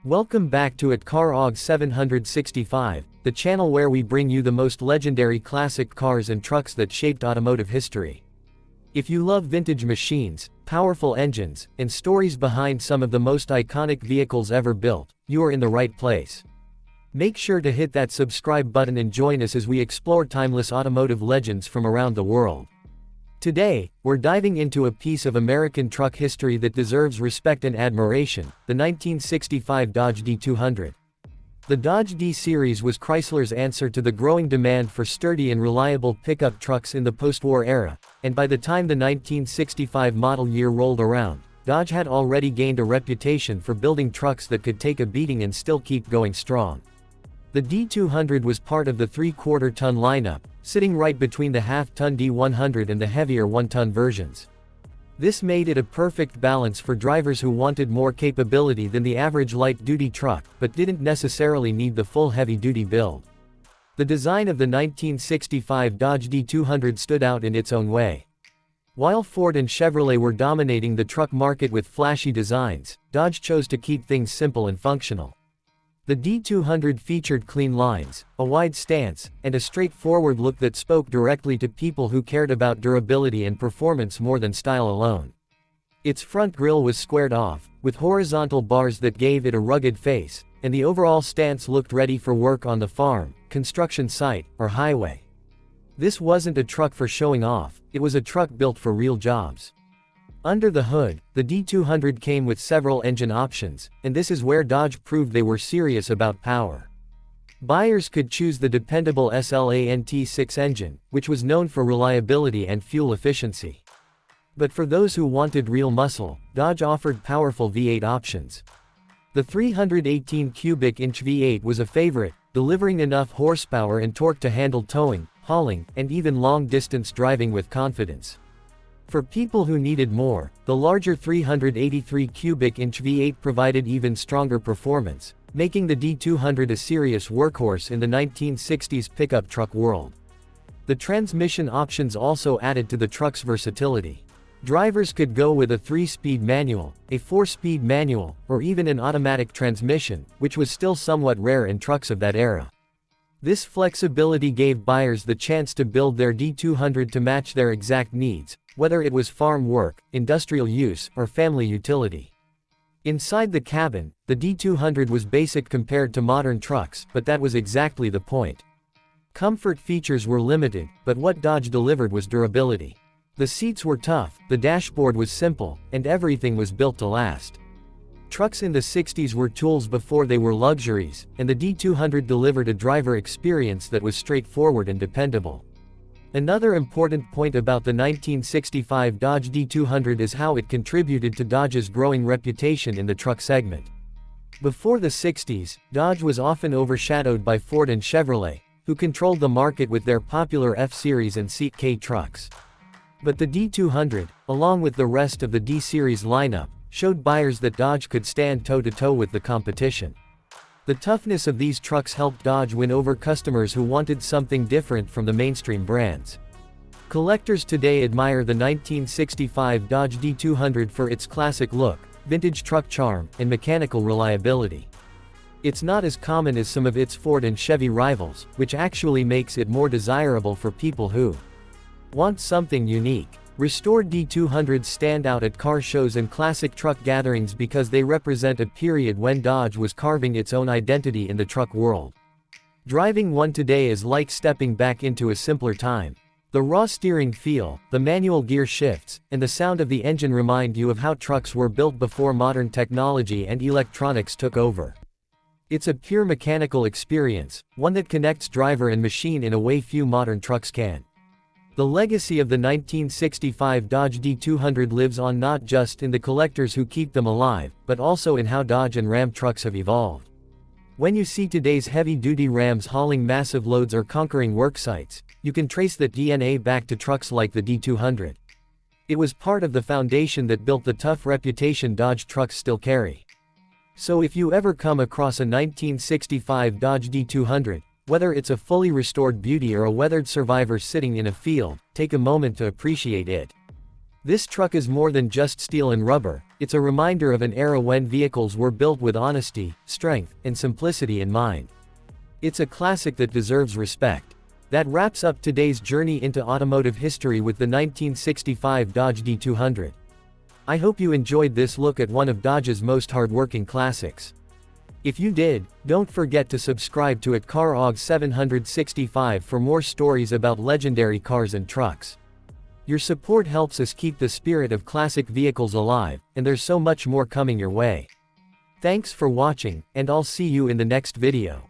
Welcome back to CarOg 765, the channel where we bring you the most legendary classic cars and trucks that shaped automotive history. If you love vintage machines, powerful engines, and stories behind some of the most iconic vehicles ever built, you are in the right place. Make sure to hit that subscribe button and join us as we explore timeless automotive legends from around the world. Today, we're diving into a piece of American truck history that deserves respect and admiration, the 1965 Dodge D200. The Dodge D series was Chrysler's answer to the growing demand for sturdy and reliable pickup trucks in the post-war era, and by the time the 1965 model year rolled around, Dodge had already gained a reputation for building trucks that could take a beating and still keep going strong. The D200 was part of the 3/4-ton lineup, sitting right between the half-ton D100 and the heavier 1-ton versions. This made it a perfect balance for drivers who wanted more capability than the average light-duty truck, but didn't necessarily need the full heavy-duty build. The design of the 1965 Dodge D200 stood out in its own way. While Ford and Chevrolet were dominating the truck market with flashy designs, Dodge chose to keep things simple and functional. The D200 featured clean lines, a wide stance, and a straightforward look that spoke directly to people who cared about durability and performance more than style alone. Its front grille was squared off, with horizontal bars that gave it a rugged face, and the overall stance looked ready for work on the farm, construction site, or highway. This wasn't a truck for showing off, it was a truck built for real jobs. Under the hood, the D200 came with several engine options, and this is where Dodge proved they were serious about power. Buyers could choose the dependable SLANT6 engine, which was known for reliability and fuel efficiency. But for those who wanted real muscle, Dodge offered powerful V8 options. The 318 cubic inch V8 was a favorite, delivering enough horsepower and torque to handle towing, hauling, and even long-distance driving with confidence. For people who needed more, the larger 383 cubic inch V8 provided even stronger performance, making the D200 a serious workhorse in the 1960s pickup truck world. The transmission options also added to the truck's versatility. Drivers could go with a 3-speed manual, a 4-speed manual, or even an automatic transmission, which was still somewhat rare in trucks of that era. This flexibility gave buyers the chance to build their D200 to match their exact needs, whether it was farm work, industrial use, or family utility. Inside the cabin, the D200 was basic compared to modern trucks, but that was exactly the point. Comfort features were limited, but what Dodge delivered was durability. The seats were tough, the dashboard was simple, and everything was built to last. Trucks in the 60s were tools before they were luxuries, and the D200 delivered a driver experience that was straightforward and dependable. Another important point about the 1965 Dodge D200 is how it contributed to Dodge's growing reputation in the truck segment. Before the 60s, Dodge was often overshadowed by Ford and Chevrolet, who controlled the market with their popular F-Series and Seat K trucks. But the D200, along with the rest of the D-Series lineup, showed buyers that Dodge could stand toe-to-toe with the competition. The toughness of these trucks helped Dodge win over customers who wanted something different from the mainstream brands. Collectors today admire the 1965 Dodge D200 for its classic look, vintage truck charm, and mechanical reliability. It's not as common as some of its Ford and Chevy rivals, which actually makes it more desirable for people who want something unique. Restored D200s stand out at car shows and classic truck gatherings because they represent a period when Dodge was carving its own identity in the truck world. Driving one today is like stepping back into a simpler time. The raw steering feel, the manual gear shifts, and the sound of the engine remind you of how trucks were built before modern technology and electronics took over. It's a pure mechanical experience, one that connects driver and machine in a way few modern trucks can. The legacy of the 1965 Dodge D200 lives on not just in the collectors who keep them alive, but also in how Dodge and Ram trucks have evolved. When you see today's heavy-duty Rams hauling massive loads or conquering worksites, you can trace that DNA back to trucks like the D200. It was part of the foundation that built the tough reputation Dodge trucks still carry. So if you ever come across a 1965 Dodge D200, whether it's a fully restored beauty or a weathered survivor sitting in a field, take a moment to appreciate it. This truck is more than just steel and rubber, It's a reminder of an era when vehicles were built with honesty, strength, and simplicity in mind. It's a classic that deserves respect. That wraps up today's journey into automotive history with the 1965 Dodge D200. I hope you enjoyed this look at one of Dodge's most hardworking classics. If you did, don't forget to subscribe to @CarAug 765 for more stories about legendary cars and trucks. Your support helps us keep the spirit of classic vehicles alive, and there's so much more coming your way. Thanks for watching, and I'll see you in the next video.